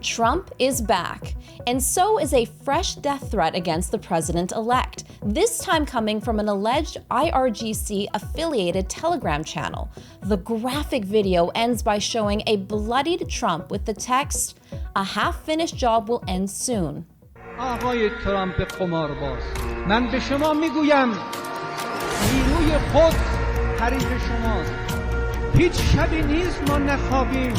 Trump is back, and so is a fresh death threat against the president-elect, this time coming from an alleged IRGC-affiliated Telegram channel. The graphic video ends by showing a bloodied Trump with the text, "A half-finished job will end soon." آقای ترامپ قمارباز، من به شما میگویم نیروی خود حریف شماست. هیچ شبی نیست ما نخوابیم.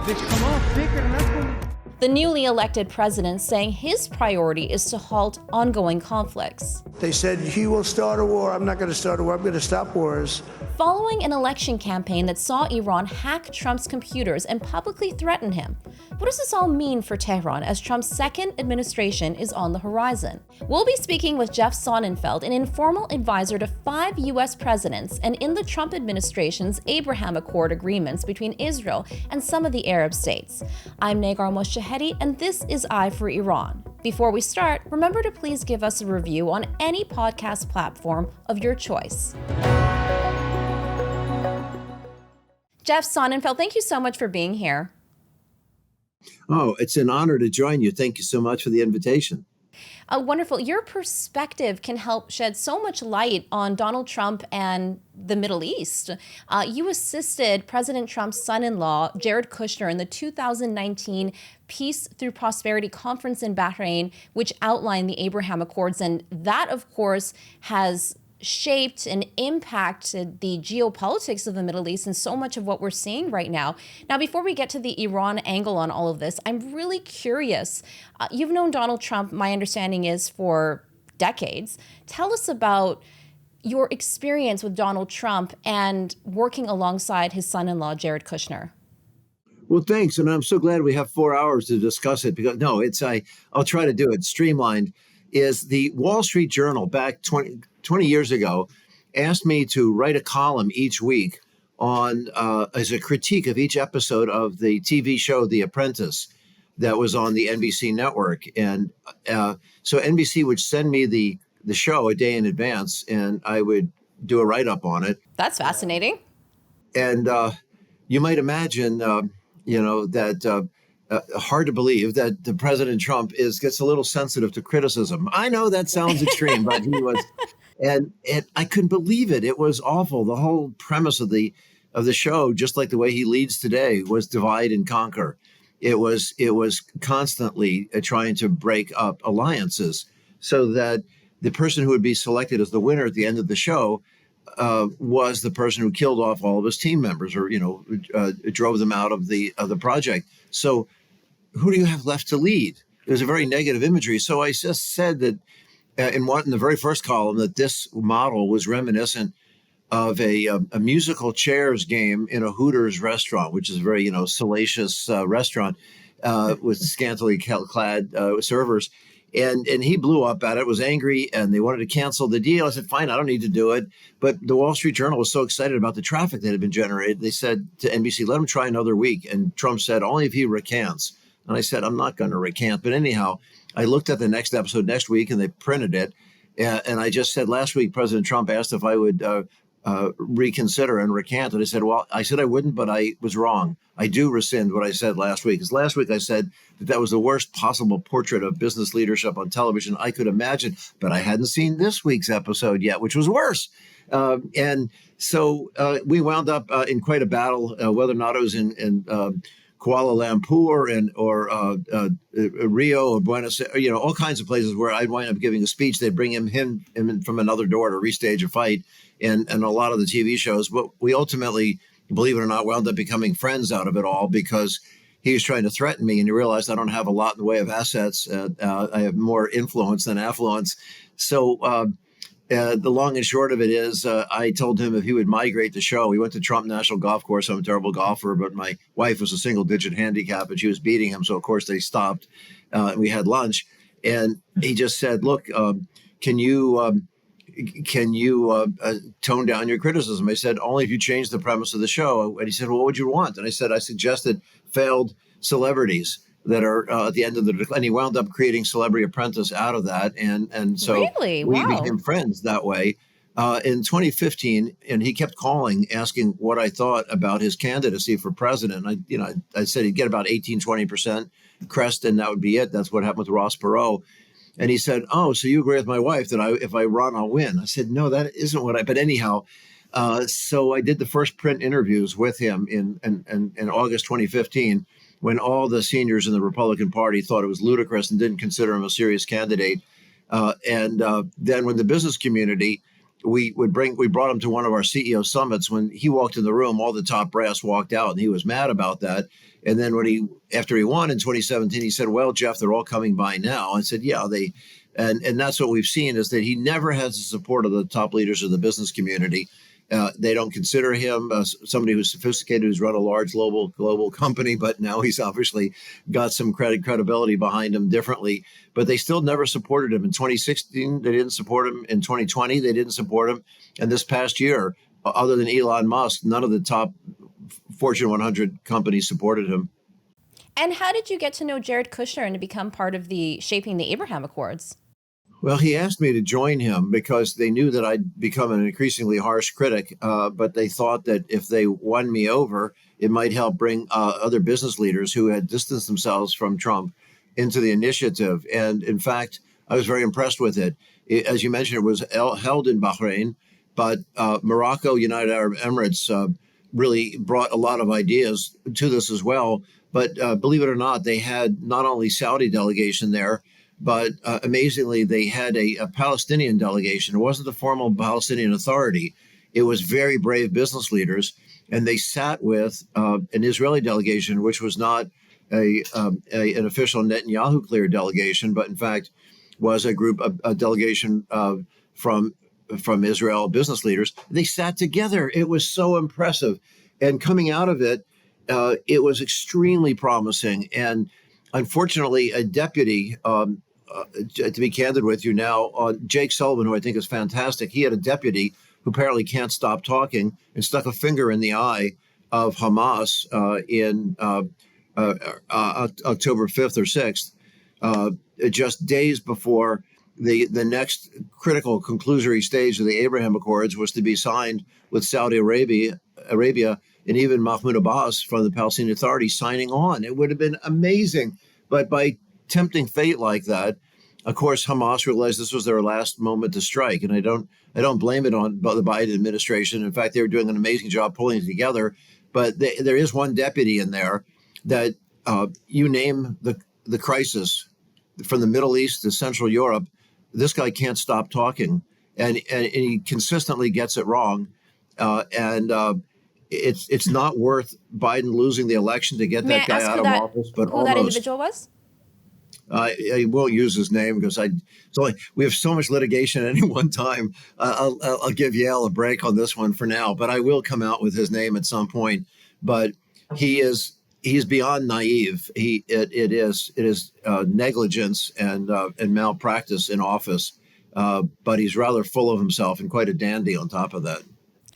به شما فکر نکنید. The newly elected president saying his priority is to halt ongoing conflicts. They said, he will start a war. I'm not going to start a war. I'm going to stop wars. Following an election campaign that saw Iran hack Trump's computers and publicly threaten him. What does this all mean for Tehran as Trump's second administration is on the horizon? We'll be speaking with Jeff Sonnenfeld, an informal advisor to 5 U.S. presidents and in the Trump administration's Abraham Accord agreements between Israel and some of the Arab states. I'm Negar Moshahedi, and this is Eye for Iran. Before we start, remember to please give us a review on any podcast platform of your choice. Jeff Sonnenfeld, thank you so much for being here. Oh, it's an honor to join you. Thank you so much for the invitation. Wonderful. Your perspective can help shed so much light on Donald Trump and the Middle East. You assisted President Trump's son-in-law, Jared Kushner, in the 2019 Peace Through Prosperity Conference in Bahrain, which outlined the Abraham Accords. And that, of course, has shaped and impacted the geopolitics of the Middle East and so much of what we're seeing right now. Now, before we get to the Iran angle on all of this, I'm really curious. You've known Donald Trump, my understanding is, for decades. Tell us about your experience with Donald Trump and working alongside his son-in-law, Jared Kushner. Well, thanks. And I'm so glad we have 4 hours to discuss it because I'll try to do it streamlined. Is the Wall Street Journal back 20 years ago asked me to write a column each week on as a critique of each episode of the TV show The Apprentice that was on the NBC network. And so NBC would send me the show a day in advance, and I would do a write-up on it. That's fascinating. And you might imagine, that hard to believe that the President Trump gets a little sensitive to criticism. I know that sounds extreme, but he was, and I couldn't believe it. It was awful. The whole premise of the show, just like the way he leads today, was divide and conquer. It was constantly trying to break up alliances so that the person who would be selected as the winner at the end of the show was the person who killed off all of his team members or, drove them out of the project. So who do you have left to lead? There's a very negative imagery. So I just said that in the very first column that this model was reminiscent of a musical chairs game in a Hooters restaurant, which is a very, salacious restaurant with scantily clad servers. And he blew up at it, was angry, and they wanted to cancel the deal. I said, fine, I don't need to do it. But the Wall Street Journal was so excited about the traffic that had been generated. They said to NBC, let him try another week. And Trump said, only if he recants. And I said, I'm not going to recant. But anyhow, I looked at the next episode next week, and they printed it. And I just said, last week, President Trump asked if I would reconsider and recant. And I said, I wouldn't, but I was wrong. I do rescind what I said last week. Because last week I said that was the worst possible portrait of business leadership on television I could imagine. But I hadn't seen this week's episode yet, which was worse. And so we wound up in quite a battle, whether or not it was in Kuala Lumpur or Rio or Buenos Aires, all kinds of places where I'd wind up giving a speech. They'd bring him in from another door to restage a fight. And a lot of the TV shows, but we ultimately, believe it or not, wound up becoming friends out of it all because he was trying to threaten me, and he realized I don't have a lot in the way of assets. I have more influence than affluence. So the long and short of it is I told him if he would migrate the show. We went to Trump National Golf Course. I'm a terrible golfer, but my wife was a single-digit handicap, and she was beating him. So, of course, they stopped. And we had lunch. And he just said, look, can you tone down your criticism? I said, only if you change the premise of the show. And he said, well, what would you want? And I said, I suggested failed celebrities that are at the end of the decline. And he wound up creating Celebrity Apprentice out of that. And so really? we Wow. became friends that way. in 2015, and he kept calling, asking what I thought about his candidacy for president. I said he'd get about 18-20% crest, and that would be it. That's what happened with Ross Perot. And he said, "Oh, so you agree with my wife that if I run, I'll win?" I said, "No, that isn't what I." But anyhow, so I did the first print interviews with him in August 2015, when all the seniors in the Republican Party thought it was ludicrous and didn't consider him a serious candidate. Then when the business community, we brought him to one of our CEO summits. When he walked in the room, all the top brass walked out, and he was mad about that. And then after he won in 2017, he said, "Well, Jeff, they're all coming by now." I said, "Yeah, and that's what we've seen, is that he never has the support of the top leaders of the business community. They don't consider him somebody who's sophisticated, who's run a large global company, but now he's obviously got some credibility behind him differently. But they still never supported him. In 2016, they didn't support him. In 2020, they didn't support him. And this past year, other than Elon Musk, none of the top Fortune 100 companies supported him." And how did you get to know Jared Kushner and to become part of the shaping the Abraham Accords? Well, he asked me to join him because they knew that I'd become an increasingly harsh critic, but they thought that if they won me over, it might help bring other business leaders who had distanced themselves from Trump into the initiative. And in fact, I was very impressed with it. As you mentioned, it was held in Bahrain, but Morocco, United Arab Emirates really brought a lot of ideas to this as well. But believe it or not, they had not only Saudi delegation there, but amazingly, they had a Palestinian delegation. It wasn't the formal Palestinian Authority. It was very brave business leaders. And they sat with an Israeli delegation, which was not an official Netanyahu cleared delegation, but in fact was a delegation from Israel business leaders. They sat together. It was so impressive. And coming out of it, it was extremely promising. And unfortunately, a deputy, to be candid with you now, Jake Sullivan, who I think is fantastic, he had a deputy who apparently can't stop talking and stuck a finger in the eye of Hamas in October 5th or 6th, just days before the next critical conclusory stage of the Abraham Accords was to be signed with Saudi Arabia, and even Mahmoud Abbas from the Palestinian Authority signing on. It would have been amazing. But by tempting fate like that, of course, Hamas realized this was their last moment to strike. And I don't blame it on the Biden administration. In fact, they were doing an amazing job pulling it together. But there is one deputy in there that you name the crisis from the Middle East to Central Europe, this guy can't stop talking. And he consistently gets it wrong. It's not worth Biden losing the election to get that guy out of office, but who that individual was? I won't use his name because we have so much litigation at any one time. I'll give Yale a break on this one for now, but I will come out with his name at some point. But he's beyond naive. It is negligence and malpractice in office. But he's rather full of himself and quite a dandy on top of that.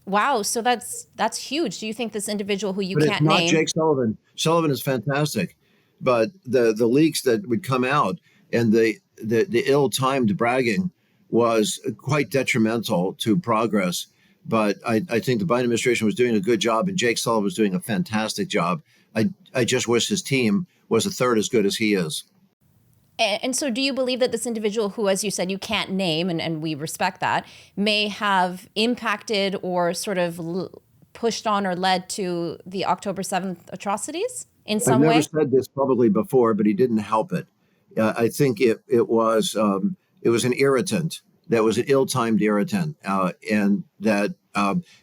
Wow, so that's huge. Do you think this individual who you But can't it's not name? Jake Sullivan. Sullivan is fantastic, but the leaks that would come out and the ill-timed bragging was quite detrimental to progress. But I think the Biden administration was doing a good job, and Jake Sullivan was doing a fantastic job. I just wish his team was a third as good as he is. And so do you believe that this individual who, as you said, you can't name, and we respect that, may have impacted or sort of pushed on or led to the October 7th atrocities in some way? I've never said this publicly before, but he didn't help it. I think it was an irritant. That was an ill-timed irritant, and that,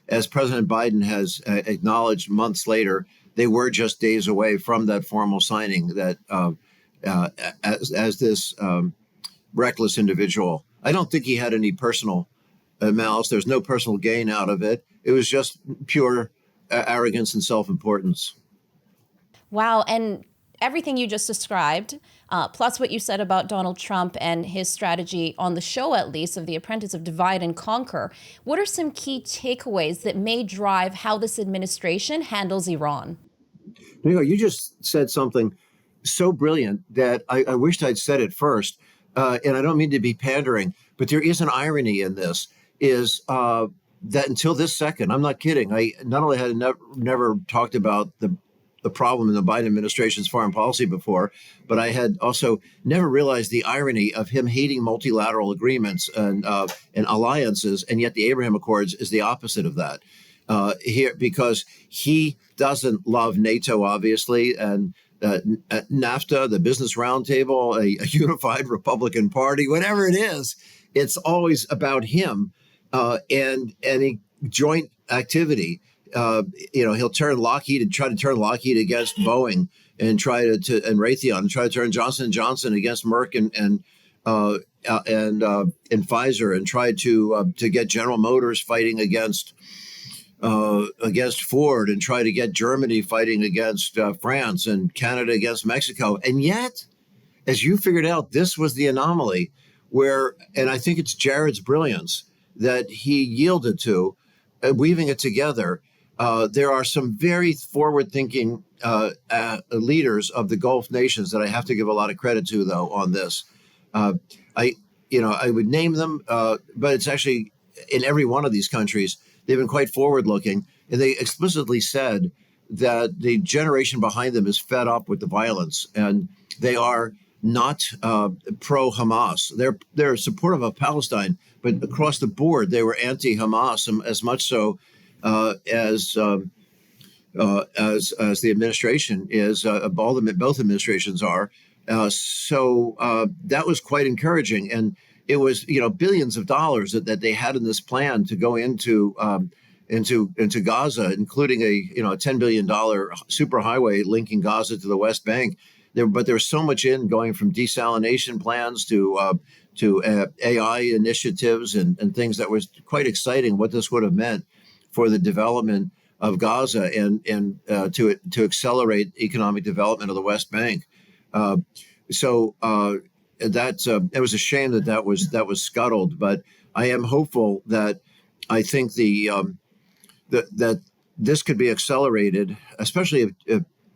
as President Biden has acknowledged months later, they were just days away from that formal signing. That as this reckless individual, I don't think he had any personal malice. There's no personal gain out of it. It was just pure arrogance and self-importance. Wow. And everything you just described, plus what you said about Donald Trump and his strategy on the show, at least, of The Apprentice of divide and conquer, what are some key takeaways that may drive how this administration handles Iran? You just said something so brilliant that I wished I'd said it first. And I don't mean to be pandering, but there is an irony in this. is that until this second, I'm not kidding. I not only had never talked about the problem in the Biden administration's foreign policy before, but I had also never realized the irony of him hating multilateral agreements and alliances, and yet the Abraham Accords is the opposite of that. Here, because he doesn't love NATO, obviously, and NAFTA, the Business Roundtable, a unified Republican Party, whatever it is, it's always about him and any joint activity. He'll turn Lockheed and try to turn Lockheed against Boeing, and try to and Raytheon, and try to turn Johnson & Johnson against Merck and Pfizer, and try to get General Motors fighting against Ford, and try to get Germany fighting against France, and Canada against Mexico. And yet, as you figured out, this was the anomaly where, and I think it's Jared's brilliance that he yielded to, weaving it together. There are some very forward-thinking leaders of the Gulf nations that I have to give a lot of credit to, though, on this. I would name them, but it's actually in every one of these countries, they've been quite forward-looking, and they explicitly said that the generation behind them is fed up with the violence, and they are not pro-Hamas. They're supportive of Palestine, but across the board, they were anti-Hamas, as much so as the administration is. Both administrations are. So that was quite encouraging, and it was billions of dollars that they had in this plan to go into Gaza, including a $10 billion superhighway linking Gaza to the West Bank. But there was so much in going from desalination plans to AI initiatives and things that was quite exciting. What this would have meant for the development of Gaza and to accelerate economic development of the West Bank. It was a shame that was scuttled. But I am hopeful that I think that this could be accelerated, especially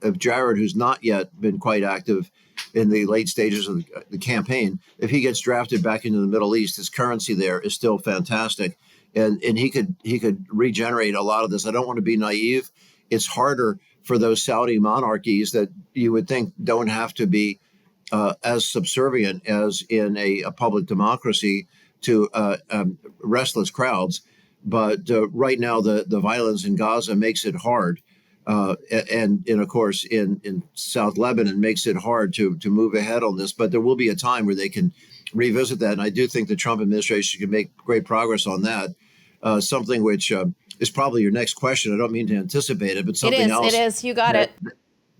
if Jared, who's not yet been quite active in the late stages of the campaign, if he gets drafted back into the Middle East, his currency there is still fantastic, and he could regenerate a lot of this. I don't want to be naive. It's harder for those Saudi monarchies that you would think don't have to be as subservient as in a public democracy to restless crowds. But right now, the violence in Gaza makes it hard. And of course, in South Lebanon makes it hard to move ahead on this. But there will be a time where they can revisit that. And I do think the Trump administration can make great progress on that. Something which is probably your next question. I don't mean to anticipate it, but something else. It is. You got it.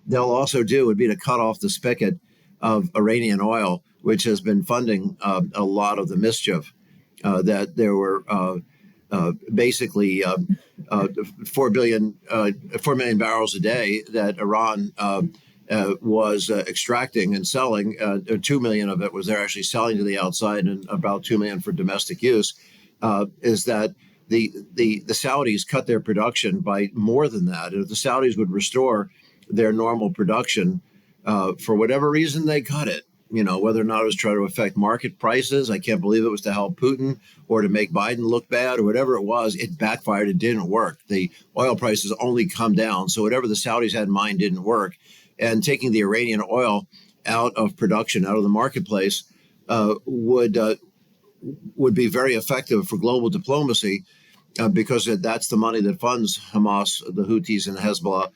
They'll also do would be to cut off the spigot of Iranian oil, which has been funding a lot of the mischief. That there were basically 4 million barrels a day that Iran was extracting and selling. 2 million of it was they're actually selling to the outside, and about 2 million for domestic use. Is that the Saudis cut their production by more than that? And if the Saudis would restore their normal production, for whatever reason they cut it, whether or not it was trying to affect market prices, I can't believe it was to help Putin or to make Biden look bad or whatever it was, it backfired. It didn't work. The oil prices only come down. So whatever the Saudis had in mind didn't work. And taking the Iranian oil out of production, out of the marketplace, would be very effective for global diplomacy because that's the money that funds Hamas, the Houthis, and Hezbollah.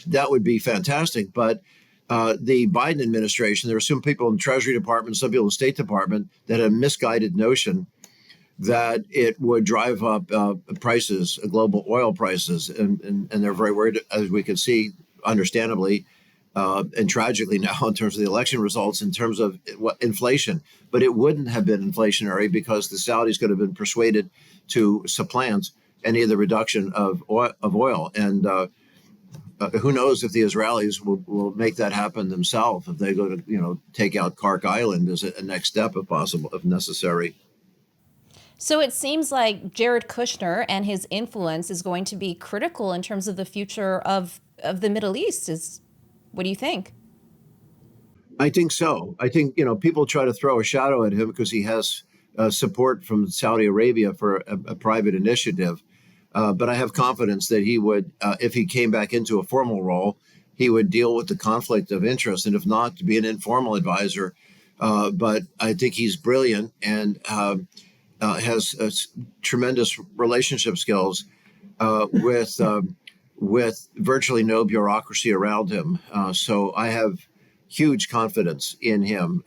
That would be fantastic. But the Biden administration, there were some people in the Treasury Department, some people in the State Department that had a misguided notion that it would drive up prices, global oil prices. And they're very worried, as we can see, understandably, and tragically now in terms of the election results, in terms of inflation. But it wouldn't have been inflationary because the Saudis could have been persuaded to supplant any of the reduction of oil. And who knows if the Israelis will make that happen themselves, if they go to, take out Kark Island as a next step, if possible, if necessary. So it seems like Jared Kushner and his influence is going to be critical in terms of the future of the Middle East. What do you think? I think so. I think, people try to throw a shadow at him because he has support from Saudi Arabia for a private initiative. But I have confidence that he would, if he came back into a formal role, he would deal with the conflict of interest, and if not, to be an informal advisor. But I think he's brilliant and has tremendous relationship skills with virtually no bureaucracy around him. So I have huge confidence in him.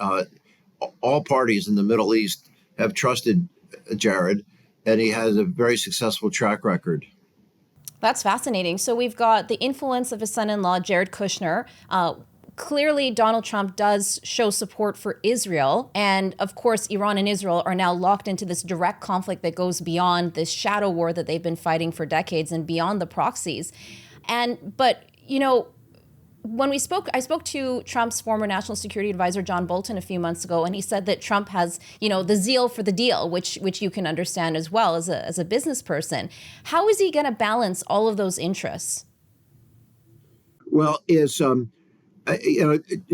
All parties in the Middle East have trusted Jared, and he has a very successful track record. That's fascinating. So we've got the influence of his son-in-law, Jared Kushner. Clearly, Donald Trump does show support for Israel. And of course, Iran and Israel are now locked into this direct conflict that goes beyond this shadow war that they've been fighting for decades and beyond the proxies. But when I spoke to Trump's former national security advisor, John Bolton, a few months ago, and he said that Trump has, the zeal for the deal, which you can understand as well as a business person. How is he going to balance all of those interests? Well,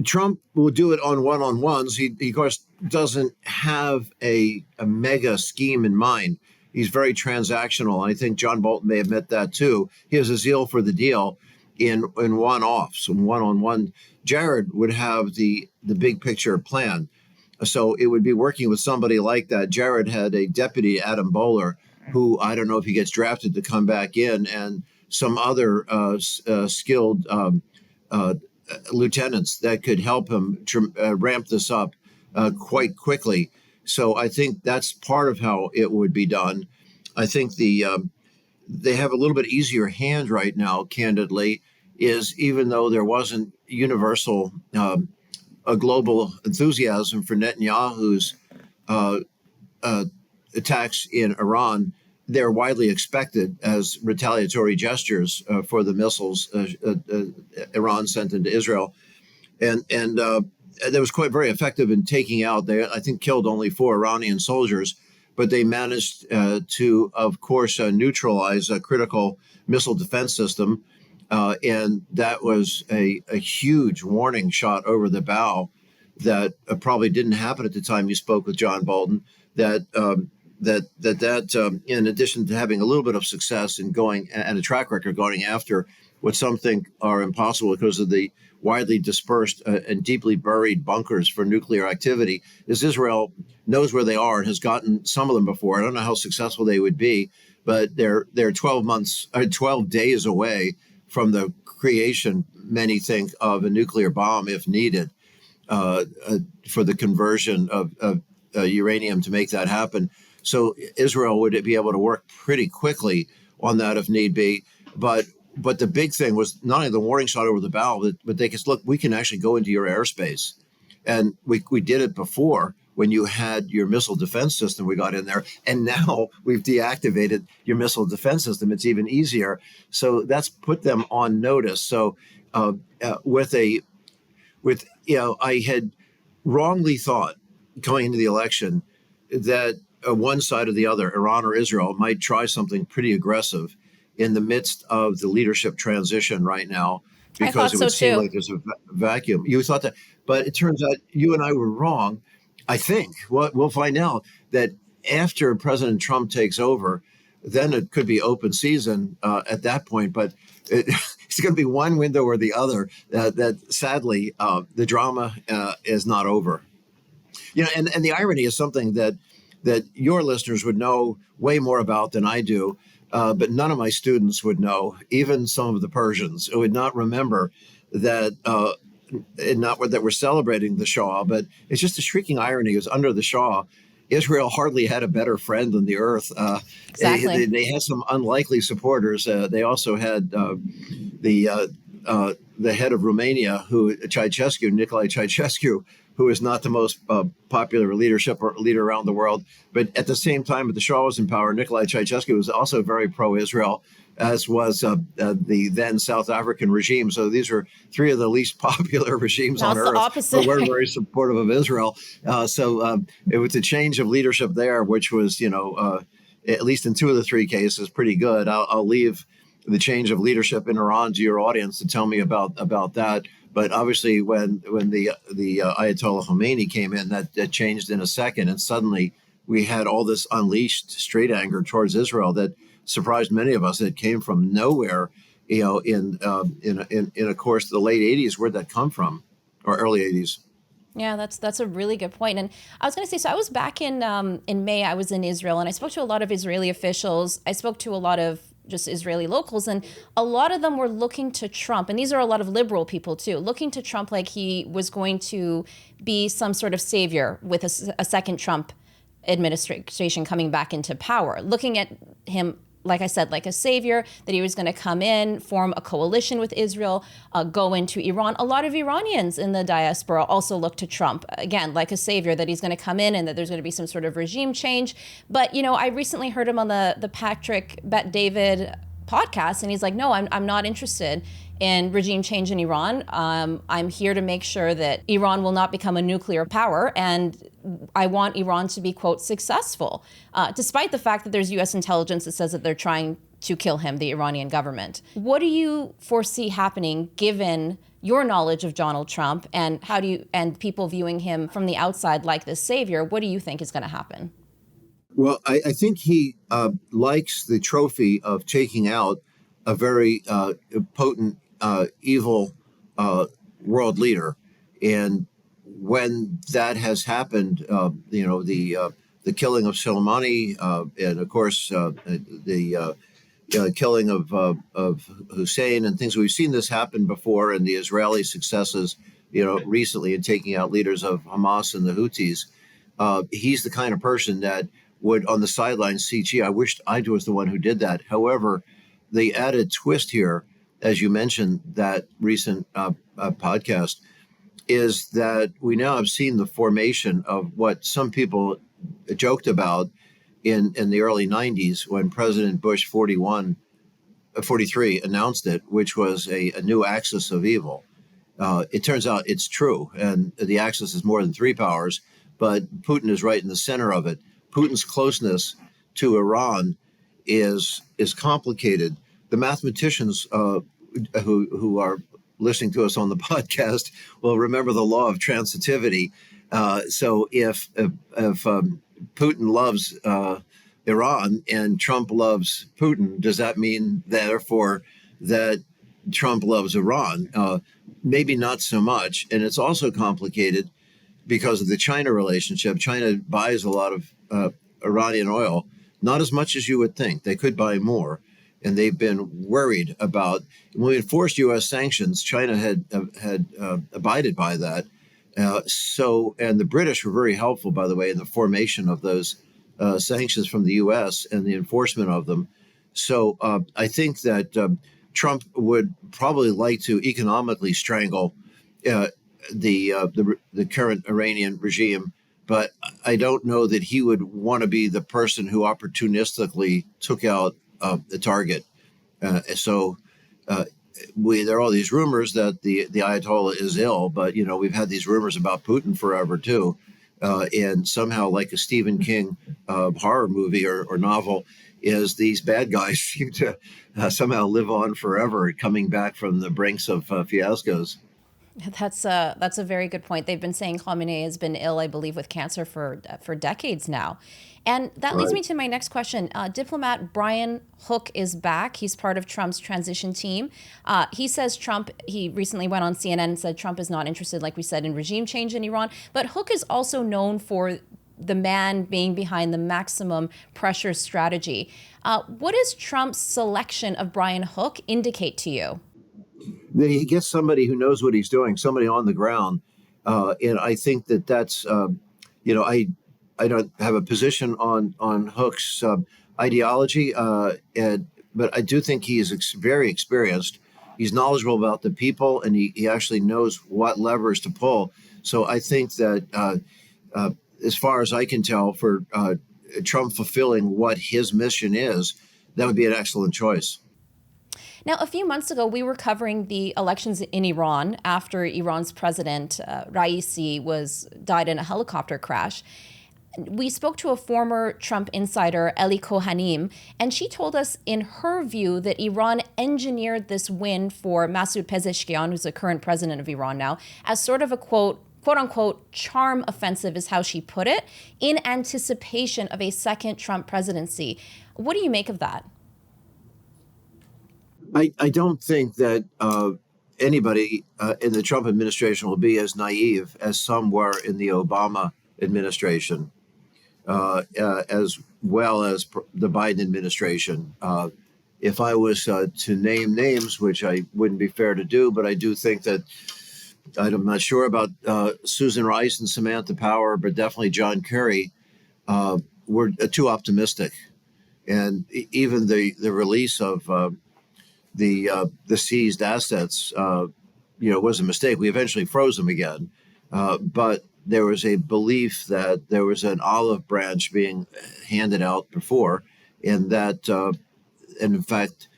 Trump will do it on one-on-ones. He of course doesn't have a mega scheme in mind. He's very transactional. I think John Bolton may admit that too. He has a zeal for the deal in one-offs and one-on-one. Jared would have the big picture plan. So it would be working with somebody like that. Jared had a deputy, Adam Bowler, who I don't know if he gets drafted to come back in, and some other skilled lieutenants that could help him ramp this up quite quickly. So I think that's part of how it would be done. I think they have a little bit easier hand right now, candidly, is even though there wasn't universal a global enthusiasm for Netanyahu's attacks in Iran, they're widely expected as retaliatory gestures for the missiles Iran sent into Israel. And that was quite very effective in taking out, they, I think, killed only 4 Iranian soldiers, but they managed to, of course, neutralize a critical missile defense system. And that was a huge warning shot over the bow that probably didn't happen at the time you spoke with John Bolton, that in addition to having a little bit of success in going and a track record going after what some think are impossible because of the widely dispersed and deeply buried bunkers for nuclear activity, is Israel knows where they are and has gotten some of them before. I don't know how successful they would be, but they're 12 days away from the creation, many think, of a nuclear bomb if needed for the conversion of uranium to make that happen. So Israel would be able to work pretty quickly on that if need be. But the big thing was not only the warning shot over the bow, but they could look, we can actually go into your airspace. And we did it before when you had your missile defense system, we got in there. And now we've deactivated your missile defense system. It's even easier. So that's put them on notice. So I had wrongly thought going into the election that one side or the other, Iran or Israel, might try something pretty aggressive in the midst of the leadership transition right now, because it would seem like there's a vacuum. You thought that, but it turns out you and I were wrong. I think we'll find out that after President Trump takes over, then it could be open season at that point. But it's going to be one window or the other. That sadly, the drama is not over. And the irony is something that your listeners would know way more about than I do, but none of my students would know. Even some of the Persians who would not remember that. Not that we're celebrating the Shah, but it's just a shrieking irony is under the Shah, Israel hardly had a better friend than the earth. Exactly. They had some unlikely supporters. They also had the head of Romania, Nicolae Ceausescu, who is not the most popular leader around the world. But at the same time, that the Shah was in power, Nicolae Ceausescu was also very pro-Israel, as was the then South African regime. So these are 3 of the least popular regimes on earth. But we're very supportive of Israel. So it was a change of leadership there, which was, at least in 2 of the 3 cases, pretty good. I'll leave the change of leadership in Iran to your audience to tell me about that. But obviously, when the Ayatollah Khomeini came in, that changed in a second, and suddenly we had all this unleashed straight anger towards Israel that surprised many of us. It came from nowhere, in of course the late '80s. Where'd that come from, or early '80s? Yeah, that's a really good point. And I was going to say, so I was back in May. I was in Israel, and I spoke to a lot of Israeli officials. I spoke to a lot of just Israeli locals, and a lot of them were looking to Trump, and these are a lot of liberal people too, looking to Trump like he was going to be some sort of savior with a second Trump administration coming back into power, looking at him, like I said, like a savior, that he was going to come in, form a coalition with Israel, go into Iran. A lot of Iranians in the diaspora also look to Trump, again, like a savior, that he's going to come in and that there's going to be some sort of regime change. But, I recently heard him on the Patrick Bet-David podcast, and he's like, no, I'm not interested in regime change in Iran. I'm here to make sure that Iran will not become a nuclear power, and I want Iran to be, quote, successful, despite the fact that there's U.S. intelligence that says that they're trying to kill him, the Iranian government. What do you foresee happening given your knowledge of Donald Trump, and and people viewing him from the outside like this savior? What do you think is going to happen? Well, I think he likes the trophy of taking out a very potent, evil world leader, and when that has happened, the killing of Soleimani, and of course the killing of Hussein, and things, we've seen this happen before, and the Israeli successes, recently in taking out leaders of Hamas and the Houthis. He's the kind of person that would on the sidelines see, gee, I wished I was the one who did that. However, the added twist here, as you mentioned, that recent podcast, is that we now have seen the formation of what some people joked about in the early 90s when President Bush 43 announced it, which was a new axis of evil. It turns out it's true, and the axis is more than three powers, but Putin is right in the center of it. Putin's closeness to Iran is complicated. The mathematicians who are listening to us on the podcast will remember the law of transitivity. So if Putin loves Iran and Trump loves Putin, does that mean therefore that Trump loves Iran? Maybe not so much. And it's also complicated because of the China relationship. China buys a lot of Iranian oil, not as much as you would think. They could buy more. And they've been worried about, when we enforced U.S. sanctions, China had abided by that. And the British were very helpful, by the way, in the formation of those sanctions from the U.S. and the enforcement of them. So I think that Trump would probably like to economically strangle the current Iranian regime, but I don't know that he would want to be the person who opportunistically took out the target. There are all these rumors that the Ayatollah is ill, but we've had these rumors about Putin forever too, and somehow, like a Stephen King horror movie or novel, is these bad guys seem to somehow live on forever, coming back from the brinks of fiascos. That's a very good point. They've been saying Khamenei has been ill, I believe, with cancer for decades now. And that leads me to my next question. Diplomat Brian Hook is back. He's part of Trump's transition team. He says he recently went on CNN and said Trump is not interested, like we said, in regime change in Iran. But Hook is also known for the man being behind the maximum pressure strategy. What does Trump's selection of Brian Hook indicate to you? That he gets somebody who knows what he's doing, somebody on the ground. And I think that's, I don't have a position on Hook's ideology, but I do think he is very experienced. He's knowledgeable about the people, and he actually knows what levers to pull. So I think that as far as I can tell, for Trump fulfilling what his mission is, that would be an excellent choice. Now, a few months ago, we were covering the elections in Iran after Iran's president, Raisi, died in a helicopter crash. We spoke to a former Trump insider, Eli Kohanim, and she told us, in her view, that Iran engineered this win for Masoud Pezeshkian, who's the current president of Iran now, as sort of a, quote, quote unquote charm offensive is how she put it, in anticipation of a second Trump presidency. What do you make of that? I don't think that anybody in the Trump administration will be as naive as some were in the Obama administration, as well as the Biden administration. If I was to name names, which I wouldn't be fair to do, but I do think that I'm not sure about Susan Rice and Samantha Power, but definitely John Kerry were too optimistic. And even the release of the seized assets, was a mistake. We eventually froze them again, but there was a belief that there was an olive branch being handed out before, and that, and in fact,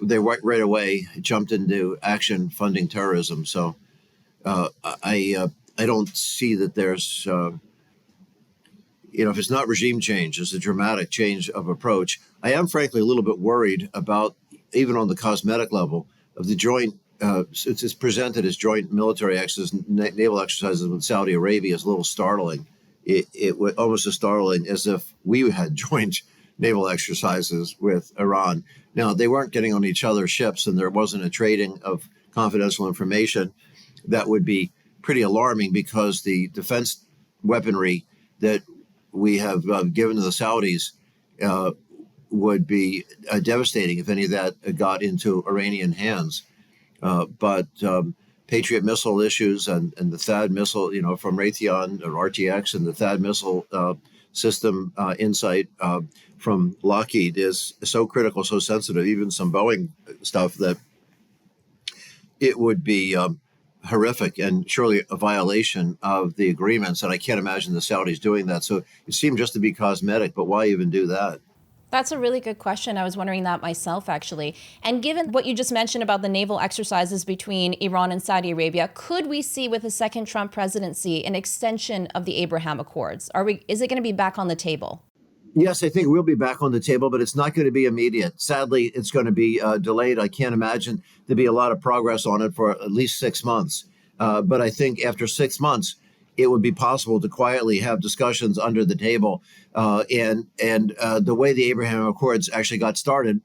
they right away jumped into action funding terrorism. So I don't see that there's, if it's not regime change, it's a dramatic change of approach. I am frankly a little bit worried about, even on the cosmetic level, of the joint, it's presented as joint military exercises, naval exercises with Saudi Arabia is a little startling. It was almost as startling as if we had joint naval exercises with Iran. Now, they weren't getting on each other's ships, and there wasn't a trading of confidential information. That would be pretty alarming, because the defense weaponry that we have given to the Saudis would be devastating if any of that got into Iranian hands. But Patriot missile issues and the THAAD missile, from Raytheon or RTX, and the THAAD missile system insight from Lockheed is so critical, so sensitive, even some Boeing stuff, that it would be horrific and surely a violation of the agreements. And I can't imagine the Saudis doing that. So it seemed just to be cosmetic, but why even do that? That's a really good question. I was wondering that myself, actually. And given what you just mentioned about the naval exercises between Iran and Saudi Arabia, could we see with a second Trump presidency an extension of the Abraham Accords? Is it going to be back on the table? Yes, I think we'll be back on the table, but it's not going to be immediate. Sadly, it's going to be delayed. I can't imagine there'll be a lot of progress on it for at least 6 months. But I think after 6 months, it would be possible to quietly have discussions under the table. And the way the Abraham Accords actually got started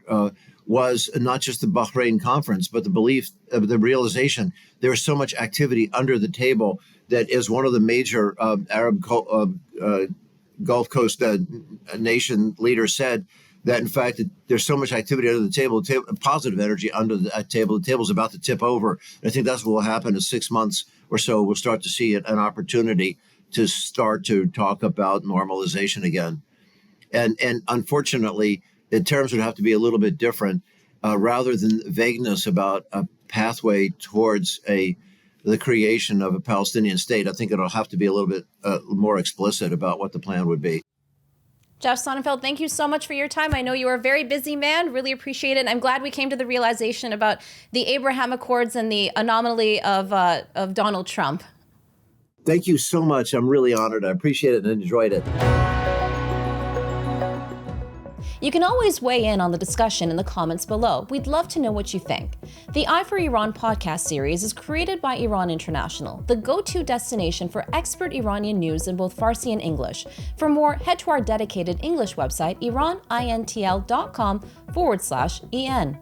was not just the Bahrain conference, but the belief, the realization there is so much activity under the table that, as one of the major Arab Gulf Coast nation leaders said, that in fact there's so much activity under the table, positive energy under the table. The table's about to tip over. And I think that's what will happen in 6 months or so. We'll start to see an opportunity to start to talk about normalization again. And unfortunately, the terms would have to be a little bit different, rather than vagueness about a pathway towards the creation of a Palestinian state. I think it'll have to be a little bit more explicit about what the plan would be. Jeff Sonnenfeld, thank you so much for your time. I know you are a very busy man. Really appreciate it. And I'm glad we came to the realization about the Abraham Accords and the anomaly of Donald Trump. Thank you so much. I'm really honored. I appreciate it and enjoyed it. You can always weigh in on the discussion in the comments below. We'd love to know what you think. The Eye for Iran podcast series is created by Iran International, the go-to destination for expert Iranian news in both Farsi and English. For more, head to our dedicated English website, iranintl.com/en.